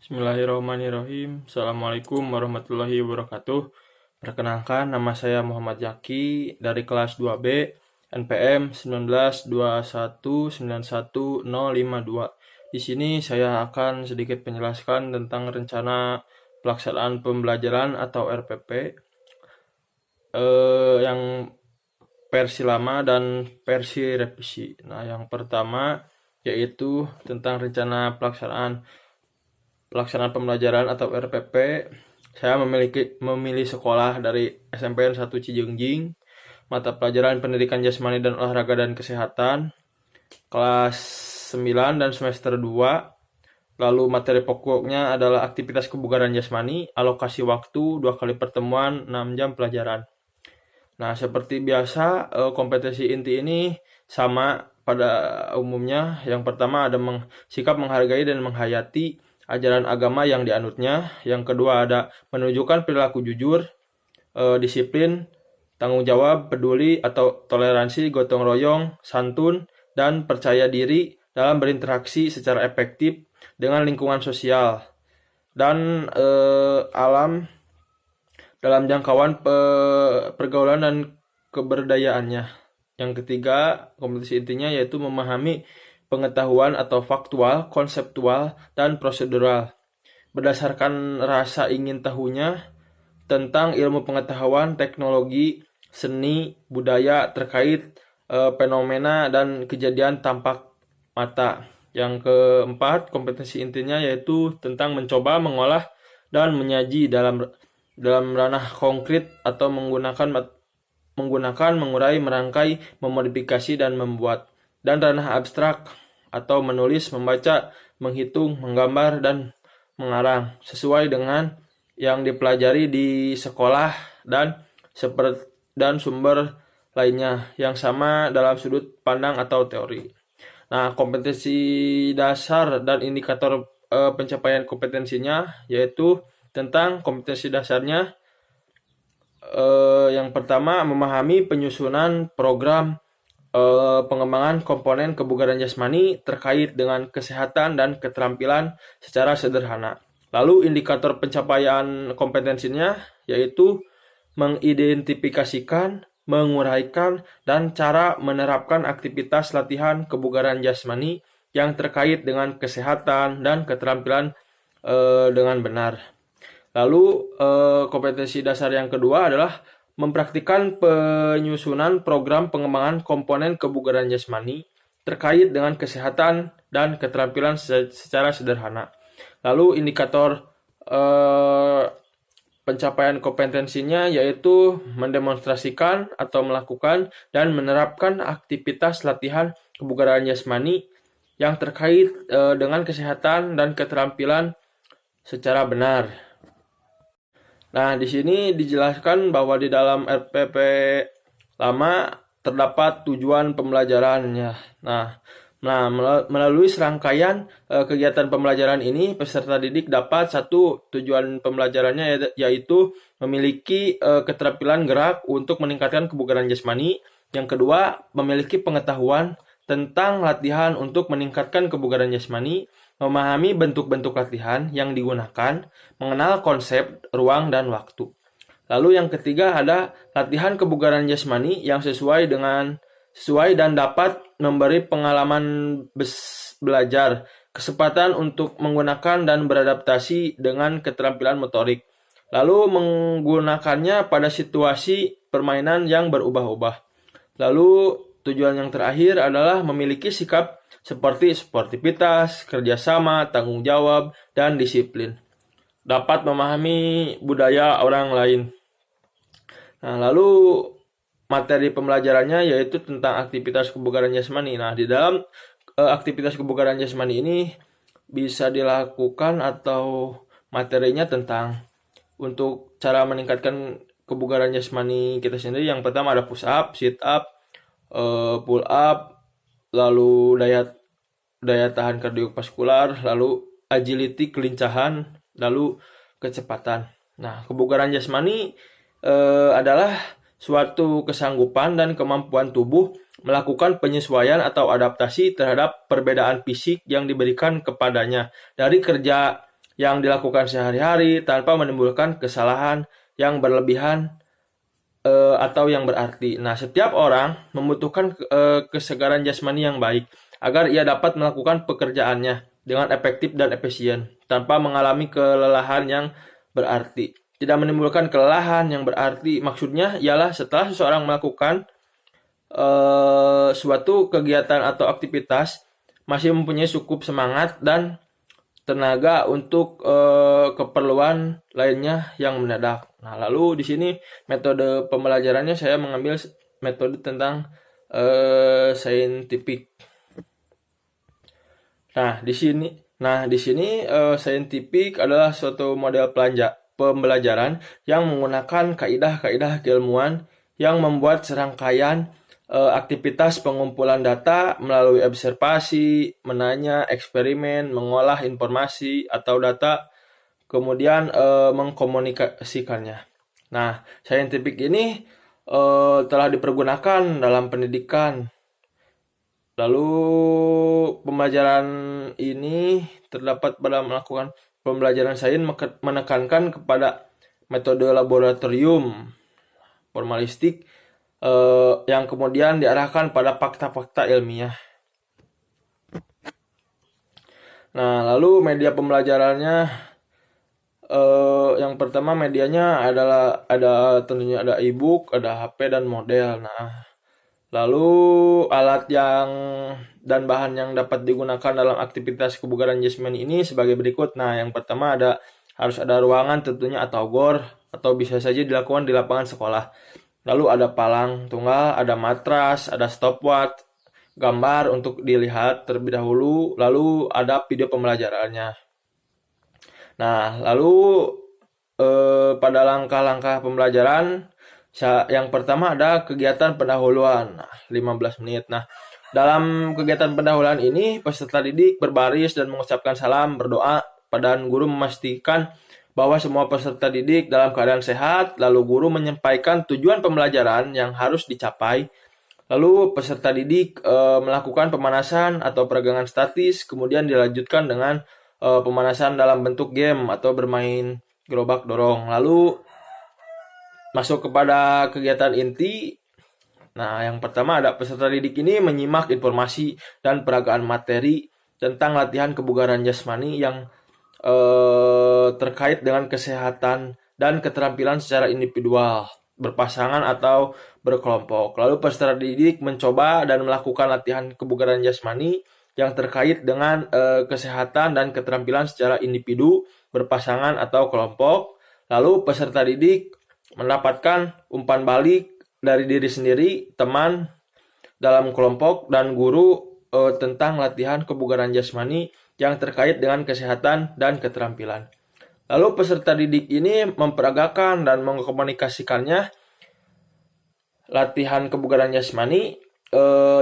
Bismillahirrahmanirrahim. Assalamualaikum warahmatullahi wabarakatuh. Perkenalkan, nama saya Muhammad Yaki dari kelas 2B NPM 1921919052. Di sini saya akan sedikit menjelaskan tentang rencana pelaksanaan pembelajaran atau RPP yang versi lama dan versi revisi. Nah, yang pertama yaitu tentang rencana pelaksanaan pembelajaran atau RPP. Saya memilih sekolah dari SMPN 1 Cijengjing, mata pelajaran pendidikan jasmani dan olahraga dan kesehatan, kelas 9 dan semester 2. Lalu materi pokoknya adalah aktivitas kebugaran jasmani, alokasi waktu 2 kali pertemuan, 6 jam pelajaran. Nah, seperti biasa, kompetensi inti ini sama pada umumnya. Yang pertama ada sikap menghargai dan menghayati ajaran agama yang dianutnya. Yang kedua ada menunjukkan perilaku jujur, disiplin, tanggung jawab, peduli atau toleransi, gotong royong, santun, dan percaya diri dalam berinteraksi secara efektif dengan lingkungan sosial dan alam dalam jangkauan pergaulan dan keberdayaannya. Yang ketiga, kompetensi intinya yaitu memahami pengetahuan atau faktual, konseptual, dan prosedural. Berdasarkan rasa ingin tahunya tentang ilmu pengetahuan, teknologi, seni, budaya terkait fenomena dan kejadian tampak mata. Yang keempat, kompetensi intinya yaitu tentang mencoba, mengolah, dan menyaji dalam ranah konkret atau menggunakan, mengurai, merangkai, memodifikasi, dan membuat. Dan ranah abstrak atau menulis, membaca, menghitung, menggambar, dan mengarang sesuai dengan yang dipelajari di sekolah dan sumber lainnya yang sama dalam sudut pandang atau teori. Nah, kompetensi dasar dan indikator pencapaian kompetensinya yaitu tentang kompetensi dasarnya, yang pertama memahami penyusunan program pengembangan komponen kebugaran jasmani terkait dengan kesehatan dan keterampilan secara sederhana. Lalu indikator pencapaian kompetensinya yaitu mengidentifikasikan, menguraikan, dan cara menerapkan aktivitas latihan kebugaran jasmani yang terkait dengan kesehatan dan keterampilan dengan benar. Lalu kompetensi dasar yang kedua adalah mempraktikkan penyusunan program pengembangan komponen kebugaran jasmani terkait dengan kesehatan dan keterampilan secara sederhana. Lalu indikator pencapaian kompetensinya yaitu mendemonstrasikan atau melakukan dan menerapkan aktivitas latihan kebugaran jasmani yang terkait dengan kesehatan dan keterampilan secara benar. Nah, di sini dijelaskan bahwa di dalam RPP lama terdapat tujuan pembelajarannya. Nah, melalui serangkaian kegiatan pembelajaran ini, peserta didik dapat satu tujuan pembelajarannya yaitu memiliki keterampilan gerak untuk meningkatkan kebugaran jasmani. Yang kedua, memiliki pengetahuan tentang latihan untuk meningkatkan kebugaran jasmani, memahami bentuk-bentuk latihan yang digunakan, mengenal konsep, ruang, dan waktu. Lalu yang ketiga ada latihan kebugaran jasmani yang sesuai dan dapat memberi pengalaman belajar, kesempatan untuk menggunakan dan beradaptasi dengan keterampilan motorik. Lalu menggunakannya pada situasi permainan yang berubah-ubah. Lalu tujuan yang terakhir adalah memiliki sikap seperti sportivitas, kerjasama, tanggung jawab, dan disiplin. Dapat memahami budaya orang lain. Nah, lalu materi pembelajarannya yaitu tentang aktivitas kebugaran jasmani. Nah, di dalam aktivitas kebugaran jasmani ini bisa dilakukan atau materinya tentang untuk cara meningkatkan kebugaran jasmani kita sendiri. Yang pertama ada push up, sit up, pull up, lalu daya tahan kardiovaskular, lalu agility kelincahan, lalu kecepatan. Nah, kebugaran jasmani adalah suatu kesanggupan dan kemampuan tubuh melakukan penyesuaian atau adaptasi terhadap perbedaan fisik yang diberikan kepadanya dari kerja yang dilakukan sehari-hari tanpa menimbulkan kesalahan yang berlebihan atau yang berarti. Nah, setiap orang membutuhkan kesegaran jasmani yang baik agar ia dapat melakukan pekerjaannya dengan efektif dan efisien tanpa mengalami kelelahan yang berarti. Tidak menimbulkan kelelahan yang berarti maksudnya ialah setelah seseorang melakukan suatu kegiatan atau aktivitas masih mempunyai cukup semangat dan tenaga untuk keperluan lainnya yang mendadak. Nah, lalu di sini metode pembelajarannya saya mengambil metode tentang scientific. Nah, di sini scientific adalah suatu model pembelajaran yang menggunakan kaidah-kaidah keilmuan yang membuat serangkaian aktivitas pengumpulan data melalui observasi, menanya, eksperimen, mengolah informasi atau data, kemudian mengkomunikasikannya. Nah, scientific ini telah dipergunakan dalam pendidikan. Lalu pembelajaran ini terdapat pada melakukan pembelajaran sains menekankan kepada metode laboratorium formalistik yang kemudian diarahkan pada fakta-fakta ilmiah. Nah, lalu media pembelajarannya yang pertama medianya adalah tentunya ada e-book, ada HP dan model. Nah, lalu alat dan bahan yang dapat digunakan dalam aktivitas kebugaran jasmani ini sebagai berikut. Nah, yang pertama harus ada ruangan tentunya atau gor atau bisa saja dilakukan di lapangan sekolah. Lalu ada palang tunggal, ada matras, ada stopwatch, gambar untuk dilihat terlebih dahulu, lalu ada video pembelajarannya. Nah, lalu pada langkah-langkah pembelajaran, yang pertama ada kegiatan pendahuluan, 15 menit. Nah, dalam kegiatan pendahuluan ini, peserta didik berbaris dan mengucapkan salam, berdoa, dan guru memastikan bahwa semua peserta didik dalam keadaan sehat, lalu guru menyampaikan tujuan pembelajaran yang harus dicapai, lalu peserta didik melakukan pemanasan atau peregangan statis, kemudian dilanjutkan dengan pemanasan dalam bentuk game atau bermain gerobak dorong, lalu masuk kepada kegiatan inti. Nah, yang pertama ada peserta didik ini menyimak informasi dan peragaan materi tentang latihan kebugaran jasmani yang terkait dengan kesehatan dan keterampilan secara individual, berpasangan atau berkelompok. Lalu peserta didik mencoba dan melakukan latihan kebugaran jasmani yang terkait dengan kesehatan dan keterampilan secara individu, berpasangan atau kelompok. Lalu peserta didik mendapatkan umpan balik dari diri sendiri, teman dalam kelompok, dan guru tentang latihan kebugaran jasmani yang terkait dengan kesehatan dan keterampilan. Lalu peserta didik ini memperagakan dan mengkomunikasikannya latihan kebugaran jasmani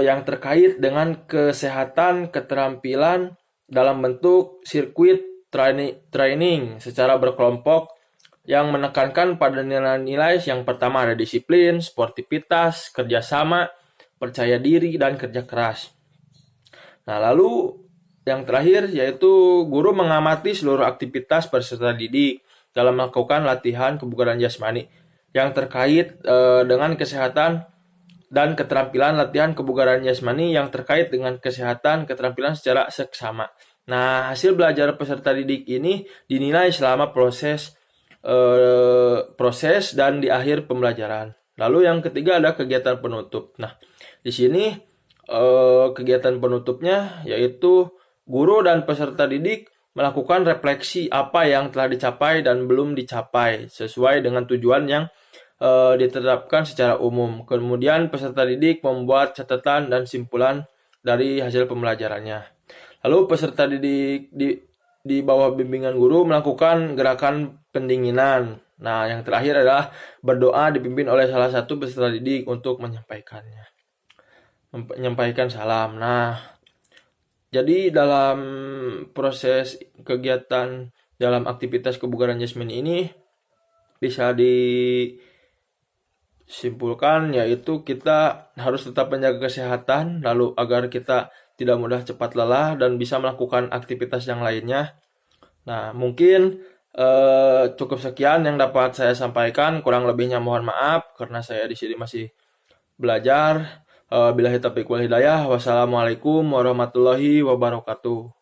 yang terkait dengan kesehatan keterampilan dalam bentuk sirkuit training secara berkelompok yang menekankan pada nilai-nilai yang pertama ada disiplin, sportivitas, kerjasama, percaya diri, dan kerja keras. Nah, lalu yang terakhir yaitu guru mengamati seluruh aktivitas peserta didik dalam melakukan latihan kebugaran jasmani yang terkait dengan kesehatan dan keterampilan latihan kebugaran jasmani yang terkait dengan kesehatan keterampilan secara seksama. Nah, hasil belajar peserta didik ini dinilai selama proses dan di akhir pembelajaran. Lalu yang ketiga ada kegiatan penutup. Nah, di sini kegiatan penutupnya yaitu guru dan peserta didik melakukan refleksi apa yang telah dicapai dan belum dicapai sesuai dengan tujuan yang ditetapkan secara umum. Kemudian peserta didik membuat catatan dan simpulan dari hasil pembelajarannya. Lalu peserta didik di bawah bimbingan guru melakukan gerakan pendinginan. Nah, yang terakhir adalah berdoa dipimpin oleh salah satu peserta didik untuk menyampaikan salam. Nah, jadi dalam proses kegiatan dalam aktivitas kebugaran jasmani ini bisa disimpulkan yaitu kita harus tetap menjaga kesehatan lalu agar kita tidak mudah cepat lelah dan bisa melakukan aktivitas yang lainnya. Nah, mungkin cukup sekian yang dapat saya sampaikan. Kurang lebihnya mohon maaf karena saya di sini masih belajar. Billahi taufiq wal hidayah. Wassalamualaikum warahmatullahi wabarakatuh.